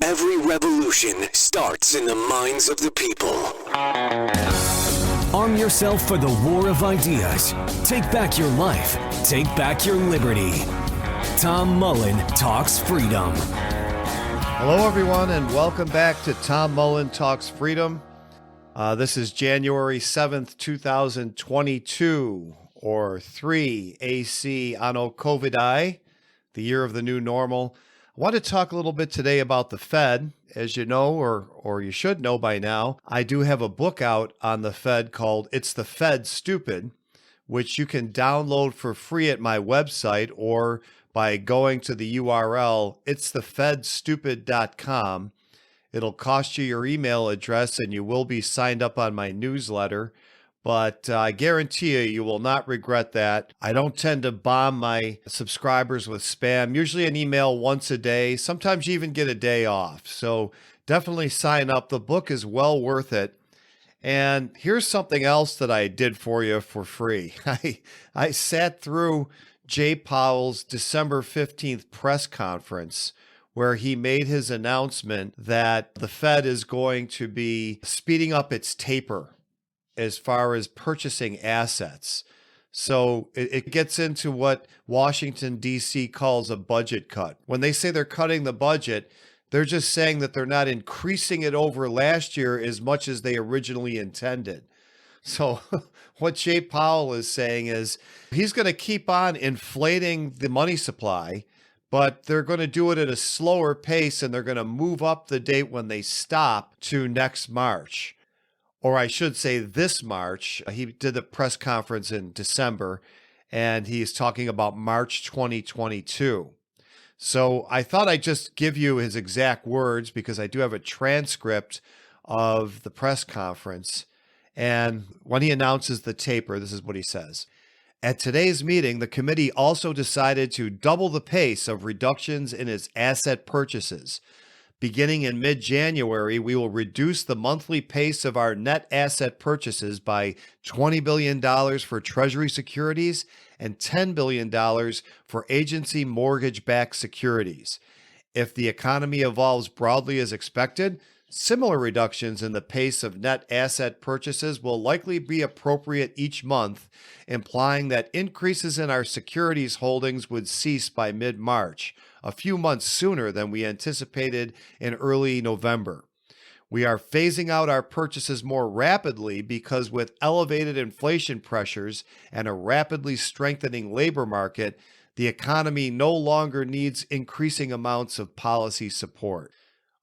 Every revolution starts in the minds of the people. Arm yourself for the war of ideas. Take back your life. Take back your liberty. Tom Mullen Talks Freedom. Hello, everyone, and welcome back to Tom Mullen Talks Freedom. This is January 7th, 2022, or 3 AC Anno Covidai, the year of the new normal. I want to talk a little bit today about the Fed. As you know, or you should know by now, I do have a book out on the Fed called It's the Fed Stupid, which you can download for free at my website or by going to the URL, itsthefedstupid.com. It'll cost you your email address and you will be signed up on my newsletter. But I guarantee you will not regret that. I don't tend to bomb my subscribers with spam, usually an email once a day. Sometimes you even get a day off. So definitely sign up. The book is well worth it. And here's something else that I did for you for free. I sat through Jay Powell's December 15th press conference where he made his announcement that the Fed is going to be speeding up its taper as far as purchasing assets. So it gets into what Washington, D.C. calls a budget cut. When they say they're cutting the budget, they're just saying that they're not increasing it over last year as much as they originally intended. So what Jay Powell is saying is he's going to keep on inflating the money supply, but they're going to do it at a slower pace, and they're going to move up the date when they stop to next March. Or I should say this March. He did the press conference in December, and he's talking about March 2022. So I thought I'd just give you his exact words because I do have a transcript of the press conference. And when he announces the taper, this is what he says. At today's meeting, the committee also decided to double the pace of reductions in its asset purchases. Beginning in mid-January, we will reduce the monthly pace of our net asset purchases by $20 billion for Treasury securities and $10 billion for agency mortgage-backed securities. If the economy evolves broadly as expected, similar reductions in the pace of net asset purchases will likely be appropriate each month, implying that increases in our securities holdings would cease by mid-March, a few months sooner than we anticipated in early November. We are phasing out our purchases more rapidly because with elevated inflation pressures and a rapidly strengthening labor market, the economy no longer needs increasing amounts of policy support.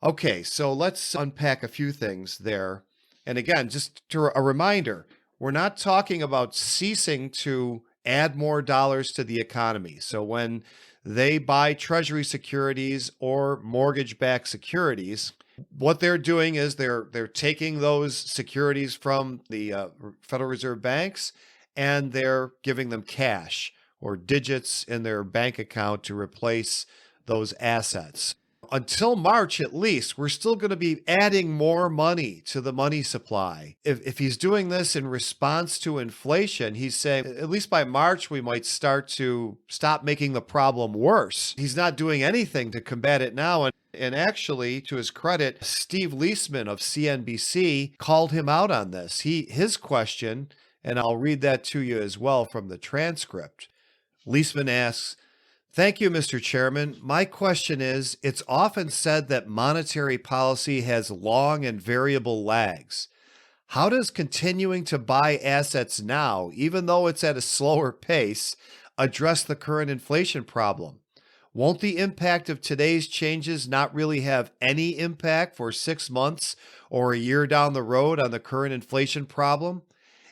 Okay, so let's unpack a few things there. And again, just a reminder, we're not talking about ceasing to add more dollars to the economy. So when they buy Treasury securities or mortgage-backed securities, what they're doing is they're taking those securities from the Federal Reserve banks and they're giving them cash or digits in their bank account to replace those assets. Until March, at least, we're still going to be adding more money to the money supply. If he's doing this in response to inflation, he's saying at least by March, we might start to stop making the problem worse. He's not doing anything to combat it now. And actually, to his credit, Steve Leisman of CNBC called him out on this. His question, and I'll read that to you as well from the transcript. Leisman asks, "Thank you, Mr. Chairman. My question is, it's often said that monetary policy has long and variable lags. How does continuing to buy assets now, even though it's at a slower pace, address the current inflation problem? Won't the impact of today's changes not really have any impact for 6 months or a year down the road on the current inflation problem?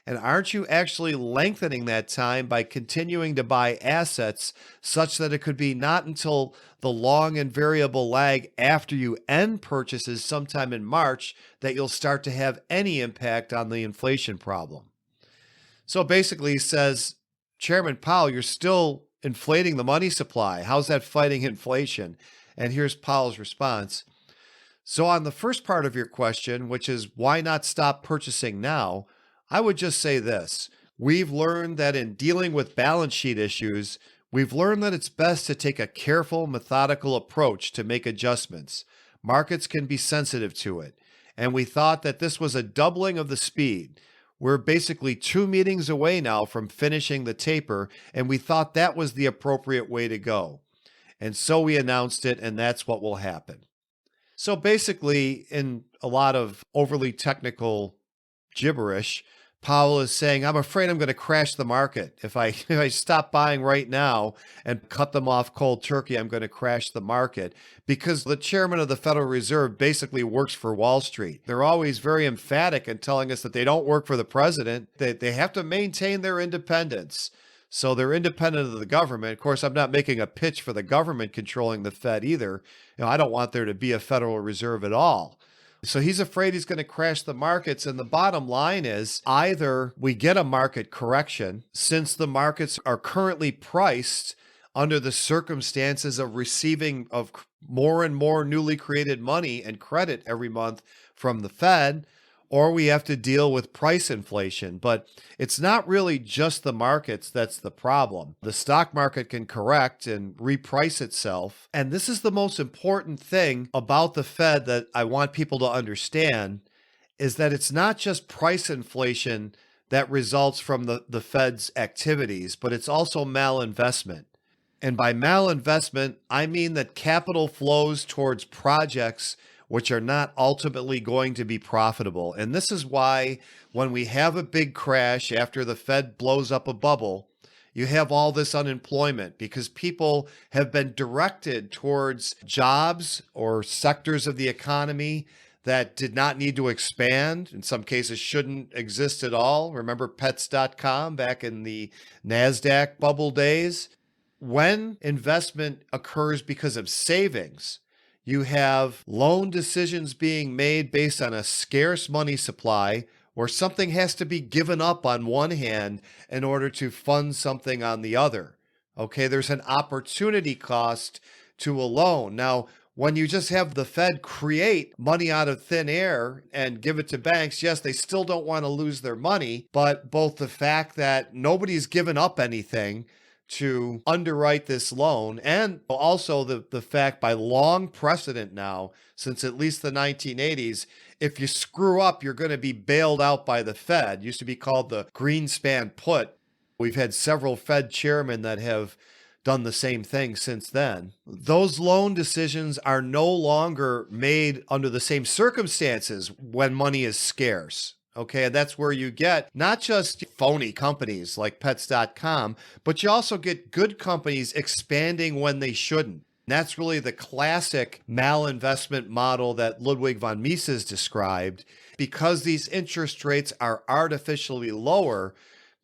And aren't you actually lengthening that time by continuing to buy assets such that it could be not until the long and variable lag after you end purchases sometime in March that you'll start to have any impact on the inflation problem?" So basically he says, Chairman Powell, you're still inflating the money supply. How's that fighting inflation? And here's Powell's response. So on the first part of your question, which is why not stop purchasing now, I would just say this. We've learned that in dealing with balance sheet issues, we've learned that it's best to take a careful, methodical approach to make adjustments. Markets can be sensitive to it. And we thought that this was a doubling of the speed. We're basically 2 meetings away now from finishing the taper, and we thought that was the appropriate way to go. And so we announced it, and that's what will happen. So basically, in a lot of overly technical gibberish, Powell is saying, I'm afraid I'm going to crash the market. If I stop buying right now and cut them off cold turkey, I'm going to crash the market, because the chairman of the Federal Reserve basically works for Wall Street. They're always very emphatic in telling us that they don't work for the president. They have to maintain their independence. So they're independent of the government. Of course, I'm not making a pitch for the government controlling the Fed either. I don't want there to be a Federal Reserve at all. So he's afraid he's going to crash the markets. And the bottom line is either we get a market correction, since the markets are currently priced under the circumstances of receiving of more and more newly created money and credit every month from the Fed, or we have to deal with price inflation. But it's not really just the markets that's the problem. The stock market can correct and reprice itself. And this is the most important thing about the Fed that I want people to understand, is that it's not just price inflation that results from the Fed's activities, but it's also malinvestment. And by malinvestment, I mean that capital flows towards projects which are not ultimately going to be profitable. And this is why when we have a big crash after the Fed blows up a bubble, you have all this unemployment, because people have been directed towards jobs or sectors of the economy that did not need to expand, in some cases shouldn't exist at all. Remember pets.com back in the NASDAQ bubble days? When investment occurs because of savings, you have loan decisions being made based on a scarce money supply, where something has to be given up on one hand in order to fund something on the other. Okay, there's an opportunity cost to a loan. Now, when you just have the Fed create money out of thin air and give it to banks, yes, they still don't want to lose their money, but both the fact that nobody's given up anything to underwrite this loan, and also the fact, by long precedent now, since at least the 1980s, if you screw up, you're going to be bailed out by the Fed. It used to be called the Greenspan put. We've had several Fed chairmen that have done the same thing since then. Those loan decisions are no longer made under the same circumstances when money is scarce. Okay, and that's where you get not just phony companies like pets.com, but you also get good companies expanding when they shouldn't. And that's really the classic malinvestment model that Ludwig von Mises described. Because these interest rates are artificially lower,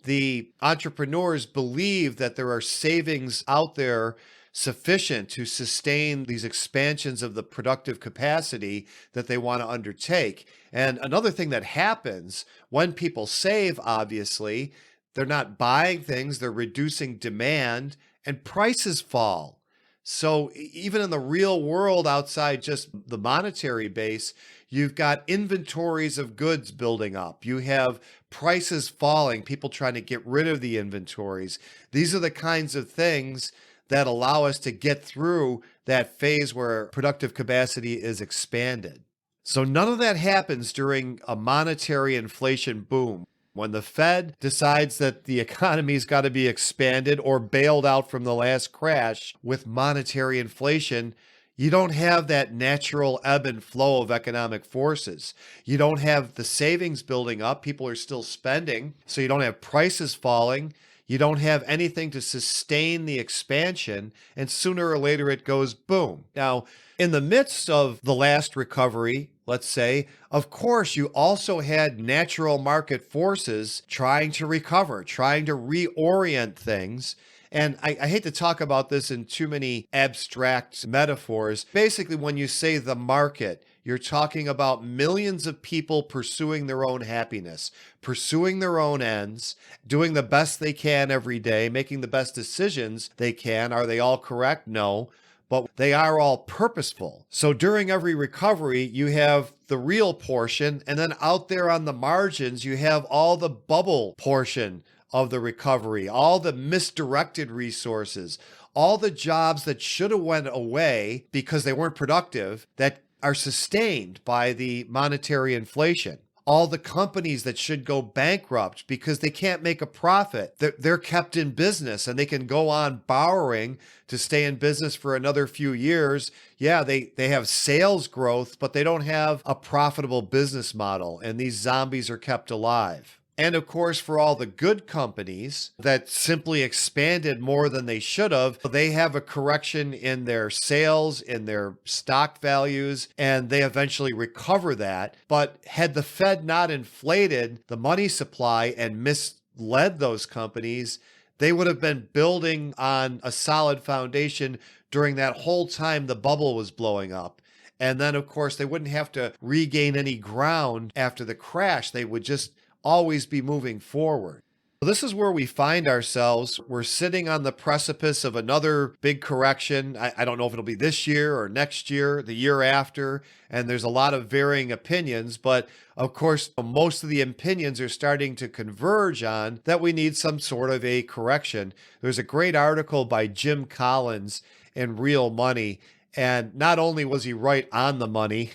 the entrepreneurs believe that there are savings out there sufficient to sustain these expansions of the productive capacity that they want to undertake. And another thing that happens when people save, obviously, they're not buying things, they're reducing demand, and prices fall. So even in the real world, outside just the monetary base, you've got inventories of goods building up. You have prices falling, people trying to get rid of the inventories. These are the kinds of things that allow us to get through that phase where productive capacity is expanded. So none of that happens during a monetary inflation boom. When the Fed decides that the economy's got to be expanded or bailed out from the last crash with monetary inflation, you don't have that natural ebb and flow of economic forces. You don't have the savings building up. People are still spending, so you don't have prices falling. You don't have anything to sustain the expansion, and sooner or later it goes boom. Now, in the midst of the last recovery, let's say, of course, you also had natural market forces trying to recover, trying to reorient things. And I hate to talk about this in too many abstract metaphors. Basically, when you say the market, you're talking about millions of people pursuing their own happiness, pursuing their own ends, doing the best they can every day, making the best decisions they can. Are they all correct? No. But they are all purposeful. So during every recovery, you have the real portion, and then out there on the margins, you have all the bubble portion of the recovery, all the misdirected resources, all the jobs that should have went away because they weren't productive, that are sustained by the monetary inflation. All the companies that should go bankrupt because they can't make a profit, they're kept in business and they can go on borrowing to stay in business for another few years. Yeah, they have sales growth, but they don't have a profitable business model, and these zombies are kept alive. And of course, for all the good companies that simply expanded more than they should have, they have a correction in their sales, in their stock values, and they eventually recover that. But had the Fed not inflated the money supply and misled those companies, they would have been building on a solid foundation during that whole time the bubble was blowing up. And then, of course, they wouldn't have to regain any ground after the crash. They would just always be moving forward. This is where we find ourselves. We're sitting on the precipice of another big correction. I don't know if it'll be this year or next year, the year after, and there's a lot of varying opinions, but of course, most of the opinions are starting to converge on that we need some sort of a correction. There's a great article by Jim Collins in Real Money. And not only was he right on the money,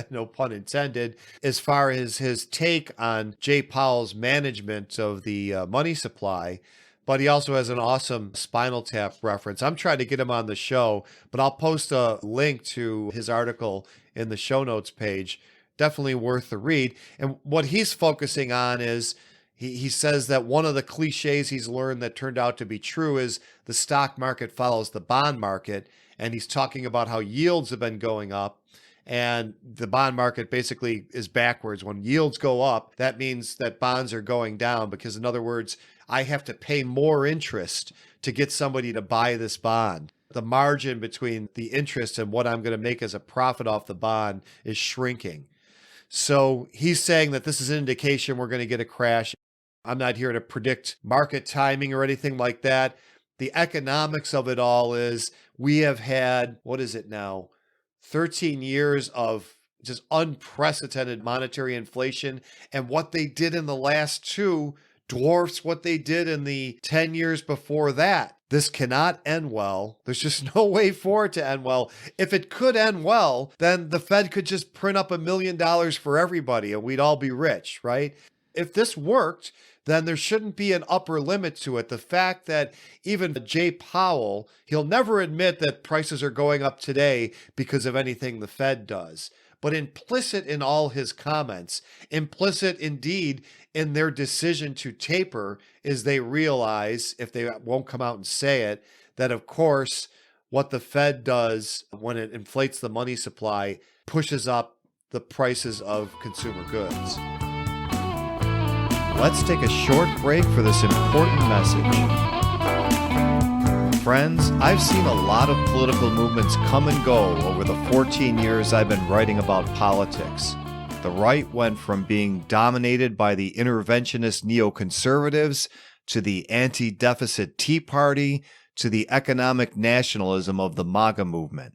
no pun intended, as far as his take on Jay Powell's management of the money supply, but he also has an awesome Spinal Tap reference. I'm trying to get him on the show, but I'll post a link to his article in the show notes page. Definitely worth the read. And what he's focusing on is he says that one of the cliches he's learned that turned out to be true is the stock market follows the bond market. And he's talking about how yields have been going up and the bond market basically is backwards. When yields go up, that means that bonds are going down because, in other words, I have to pay more interest to get somebody to buy this bond. The margin between the interest and what I'm going to make as a profit off the bond is shrinking. So he's saying that this is an indication we're going to get a crash. I'm not here to predict market timing or anything like that. The economics of it all is we have had, what is it now, 13 years of just unprecedented monetary inflation. And what they did in the last two dwarfs what they did in the 10 years before that. This cannot end well. There's just no way for it to end well. If it could end well, then the Fed could just print up $1 million for everybody and we'd all be rich, right? If this worked, then there shouldn't be an upper limit to it. The fact that even Jay Powell, he'll never admit that prices are going up today because of anything the Fed does. But implicit in all his comments, implicit indeed in their decision to taper, is they realize, if they won't come out and say it, that of course what the Fed does when it inflates the money supply pushes up the prices of consumer goods. Let's take a short break for this important message. Friends, I've seen a lot of political movements come and go over the 14 years I've been writing about politics. The right went from being dominated by the interventionist neoconservatives to the anti-deficit Tea Party to the economic nationalism of the MAGA movement.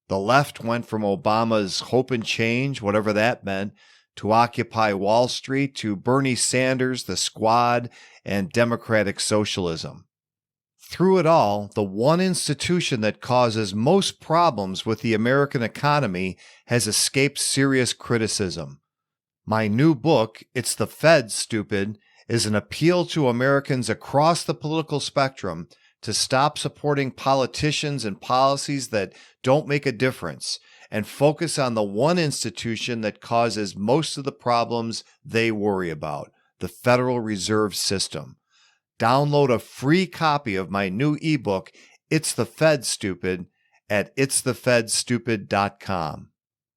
The left went from Obama's hope and change, whatever that meant, to Occupy Wall Street, to Bernie Sanders, the Squad, and democratic socialism. Through it all, the one institution that causes most problems with the American economy has escaped serious criticism. My new book, It's the Fed, Stupid, is an appeal to Americans across the political spectrum to stop supporting politicians and policies that don't make a difference and focus on the one institution that causes most of the problems they worry about, the Federal Reserve System. Download a free copy of my new ebook, It's the Fed, Stupid, at itsthefedstupid.com.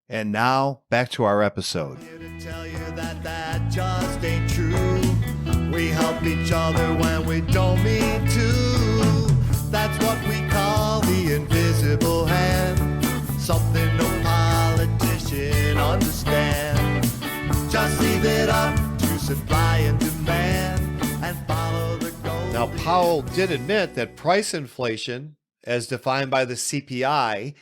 And now, back to our episode. Here to tell you that just ain't true. We help each other when we don't mean to. That's what we call the invisible hand. Something no politician understands. Just leave it up to supply and demand and follow the goal. Now, Powell did admit that price inflation, as defined by the CPI,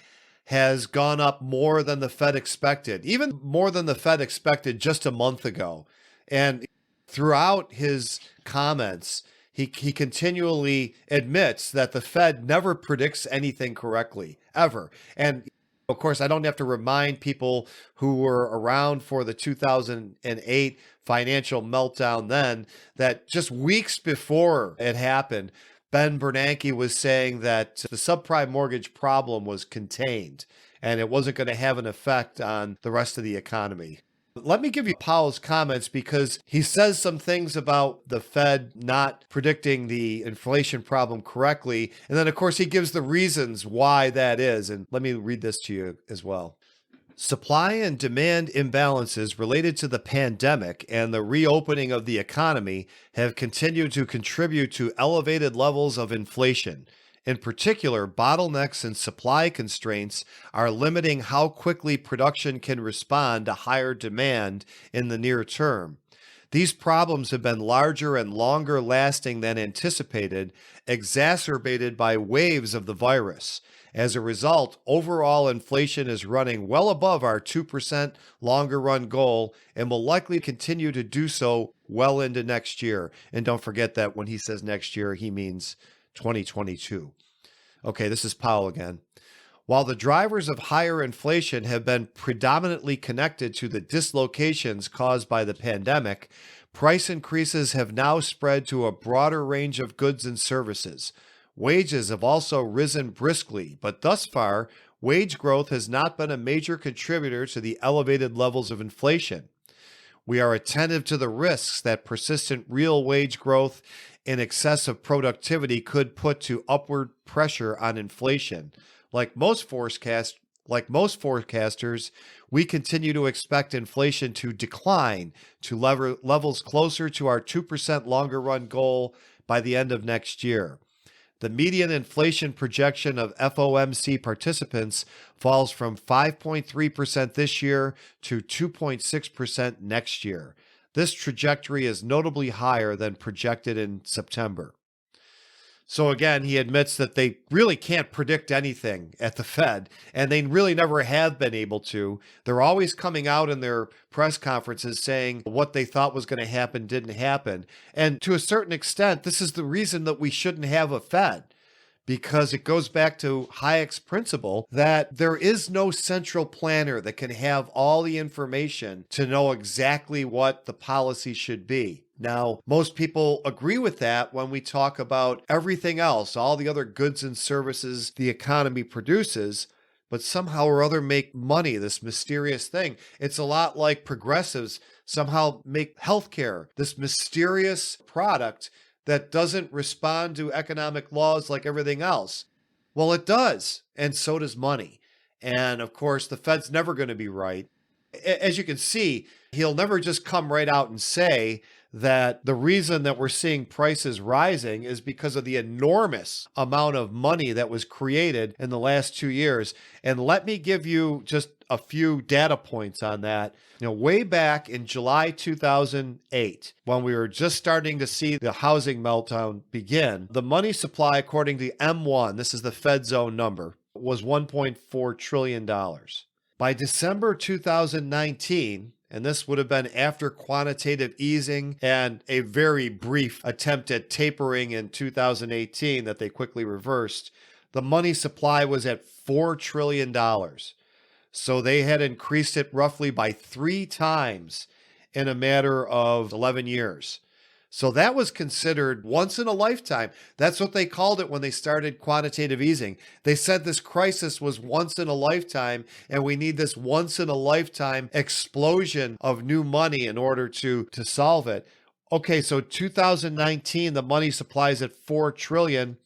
has gone up more than the Fed expected, even more than the Fed expected just a month ago. And throughout his comments, he continually admits that the Fed never predicts anything correctly, ever. And Of course, I don't have to remind people who were around for the 2008 financial meltdown then that just weeks before it happened, Ben Bernanke was saying that the subprime mortgage problem was contained and it wasn't going to have an effect on the rest of the economy. Let me give you Powell's comments because he says some things about the Fed not predicting the inflation problem correctly. And then, of course, he gives the reasons why that is. And let me read this to you as well. Supply and demand imbalances related to the pandemic and the reopening of the economy have continued to contribute to elevated levels of inflation. In particular, bottlenecks and supply constraints are limiting how quickly production can respond to higher demand in the near term. These problems have been larger and longer lasting than anticipated, exacerbated by waves of the virus. As a result, overall inflation is running well above our 2% longer run goal and will likely continue to do so well into next year. And don't forget that when he says next year, he means 2022. Okay, this is Powell again. While the drivers of higher inflation have been predominantly connected to the dislocations caused by the pandemic, price increases have now spread to a broader range of goods and services. Wages have also risen briskly, but thus far, wage growth has not been a major contributor to the elevated levels of inflation. We are attentive to the risks that persistent real wage growth in excess of productivity could put to upward pressure on inflation. Like most forecasters, we continue to expect inflation to decline to levels closer to our 2% longer run goal by the end of next year. The median inflation projection of FOMC participants falls from 5.3% this year to 2.6% next year. This trajectory is notably higher than projected in September. So again, he admits that they really can't predict anything at the Fed, and they really never have been able to. They're always coming out in their press conferences saying what they thought was going to happen didn't happen. And to a certain extent, this is the reason that we shouldn't have a Fed, because it goes back to Hayek's principle that there is no central planner that can have all the information to know exactly what the policy should be. Now, most people agree with that when we talk about everything else, all the other goods and services the economy produces, but somehow or other make money, this mysterious thing. It's a lot like progressives somehow make healthcare this mysterious product that doesn't respond to economic laws like everything else. Well, it does, and so does money. And of course, the Fed's never going to be right. As you can see, he'll never just come right out and say that the reason that we're seeing prices rising is because of the enormous amount of money that was created in the last 2 years. And let me give you just a few data points on that. Way back in July 2008, when we were just starting to see the housing meltdown begin, the money supply, according to M1, this is the Fed's own number, was $1.4 trillion. By December 2019, and this would have been after quantitative easing and a very brief attempt at tapering in 2018 that they quickly reversed, the money supply was at $4 trillion. So they had increased it roughly by 3 times in a matter of 11 years. So that was considered once in a lifetime. That's what they called it when they started quantitative easing. They said this crisis was once in a lifetime, and we need this once in a lifetime explosion of new money in order to solve it. Okay, so 2019, the money supply is at $4 trillion.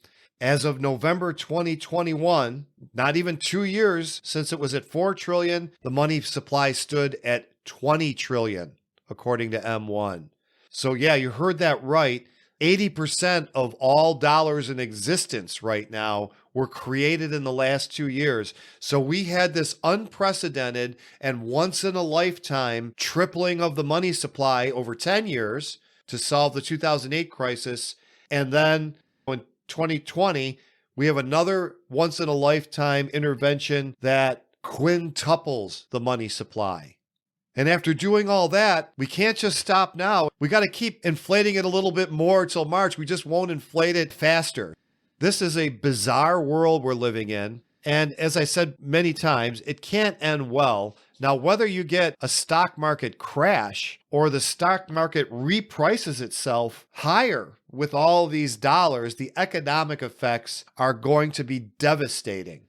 As of November 2021, not even 2 years since it was at $4 trillion, the money supply stood at $20 trillion, according to M1. So yeah, you heard that right. 80% of all dollars in existence right now were created in the last 2 years. So we had this unprecedented and once in a lifetime tripling of the money supply over 10 years to solve the 2008 crisis. And then in 2020, we have another once in a lifetime intervention that quintuples the money supply. And after doing all that, we can't just stop now. We got to keep inflating it a little bit more till March. We just won't inflate it faster. This is a bizarre world we're living in. And as I said many times, it can't end well. Now, whether you get a stock market crash or the stock market reprices itself higher with all these dollars, the economic effects are going to be devastating.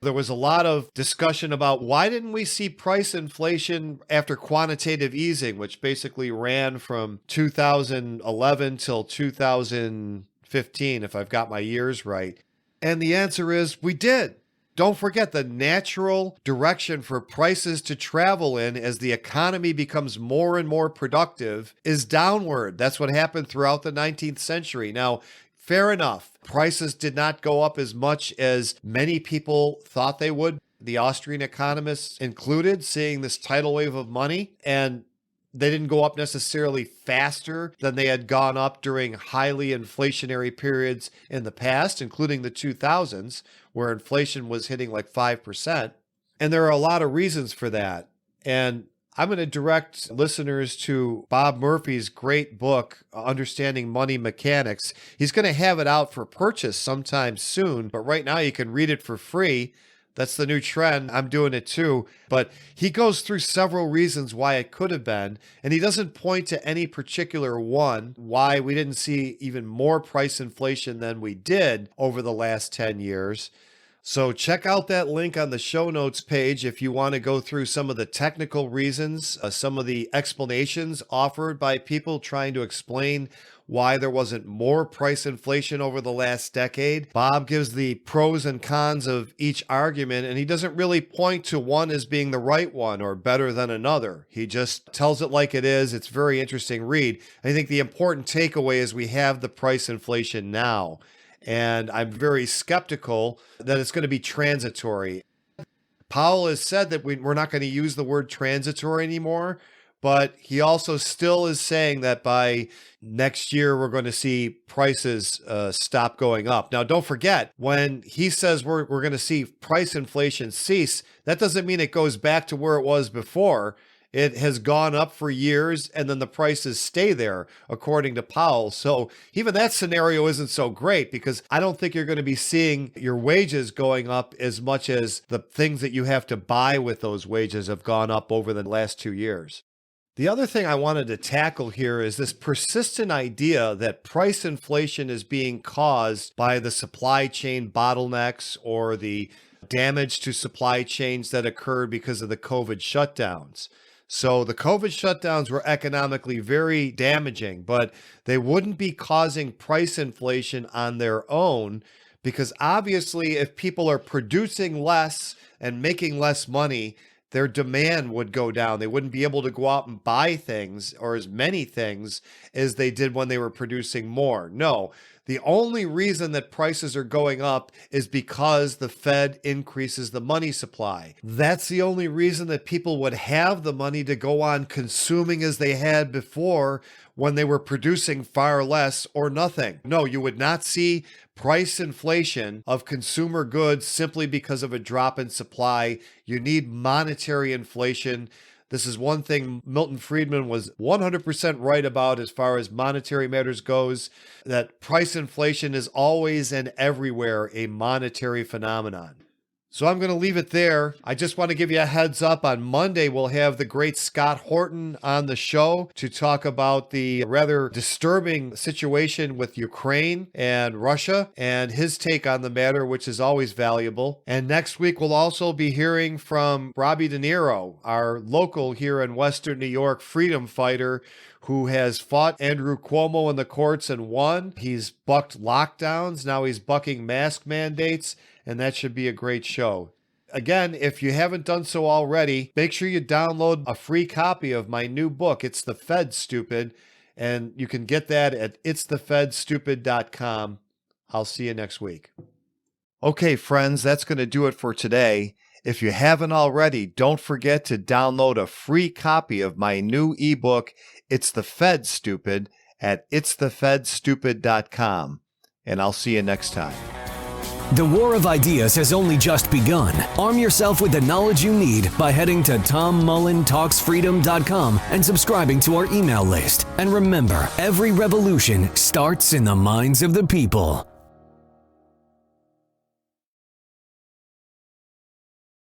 There was a lot of discussion about why didn't we see price inflation after quantitative easing, which basically ran from 2011 till 2015, if I've got my years right. And the answer is we did. Don't forget the natural direction for prices to travel in as the economy becomes more and more productive is downward. That's what happened throughout the 19th century. Now, fair enough. Prices did not go up as much as many people thought they would. The Austrian economists included, seeing this tidal wave of money, and they didn't go up necessarily faster than they had gone up during highly inflationary periods in the past, including the 2000s, where inflation was hitting like 5%. And there are a lot of reasons for that. And I'm going to direct listeners to Bob Murphy's great book, Understanding Money Mechanics. He's going to have it out for purchase sometime soon, but right now you can read it for free. That's the new trend. I'm doing it too. But he goes through several reasons why it could have been, and he doesn't point to any particular one why we didn't see even more price inflation than we did over the last 10 years. So check out that link on the show notes page if you want to go through some of the technical reasons, some of the explanations offered by people trying to explain why there wasn't more price inflation over the last decade. Bob gives the pros and cons of each argument, and he doesn't really point to one as being the right one or better than another. He just tells it like it is. It's a very interesting read. I think the important takeaway is we have the price inflation now, and I'm very skeptical that it's going to be transitory. Powell has said that we're not going to use the word transitory anymore, but he also still is saying that by next year, we're going to see prices stop going up. Now, don't forget, when he says we're going to see price inflation cease, that doesn't mean it goes back to where it was before. It has gone up for years, and then the prices stay there, according to Powell. So even that scenario isn't so great, because I don't think you're going to be seeing your wages going up as much as the things that you have to buy with those wages have gone up over the last 2 years. The other thing I wanted to tackle here is this persistent idea that price inflation is being caused by the supply chain bottlenecks or the damage to supply chains that occurred because of the COVID shutdowns. So the COVID shutdowns were economically very damaging, but they wouldn't be causing price inflation on their own, because obviously if people are producing less and making less money, their demand would go down. They wouldn't be able to go out and buy things or as many things as they did when they were producing more. No, the only reason that prices are going up is because the Fed increases the money supply. That's the only reason that people would have the money to go on consuming as they had before, when they were producing far less or nothing. No, you would not see price inflation of consumer goods simply because of a drop in supply. You need monetary inflation. This is one thing Milton Friedman was 100% right about as far as monetary matters goes, that price inflation is always and everywhere a monetary phenomenon. So I'm going to leave it there. I just want to give you a heads up. On Monday, we'll have the great Scott Horton on the show to talk about the rather disturbing situation with Ukraine and Russia and his take on the matter, which is always valuable. And next week, we'll also be hearing from Robbie De Niro, our local here in Western New York freedom fighter, who has fought Andrew Cuomo in the courts and won. He's bucked lockdowns. Now he's bucking mask mandates. And that should be a great show. Again, if you haven't done so already, make sure you download a free copy of my new book, It's the Fed Stupid, and you can get that at itsthefedstupid.com. I'll see you next week. Okay, friends, that's going to do it for today. If you haven't already, don't forget to download a free copy of my new ebook, It's the Fed Stupid, at itsthefedstupid.com. And I'll see you next time. The war of ideas has only just begun. Arm yourself with the knowledge you need by heading to TomMullenTalksFreedom.com and subscribing to our email list. And remember, every revolution starts in the minds of the people.